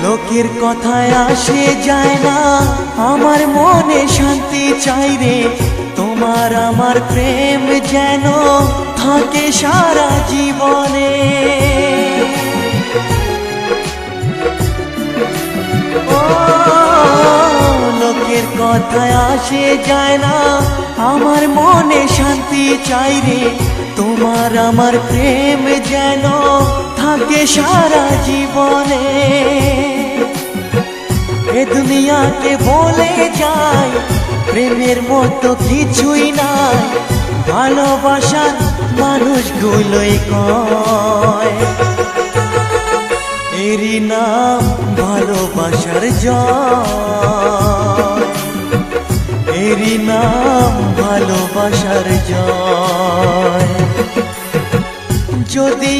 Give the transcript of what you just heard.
লোকের কথায় আসে যায় না, আমার মনে শান্তি চাই রে। তোমার আমার প্রেম যেন থাকে সারা জীবনে। ও লোকের কথায় আসে যায় না, আমার মনে শান্তি চাই রে। তোমার আমার প্রেম যেন থাকে সারা জীবনে। এ দুনিয়াকে বলে যায় প্রেমের মতো কিছুই নাই, ভালোবাসার মানুষগুলোই কয় এরই নাম ভালোবাসার জয়, এরই নাম ভালোবাসার জয়। যদি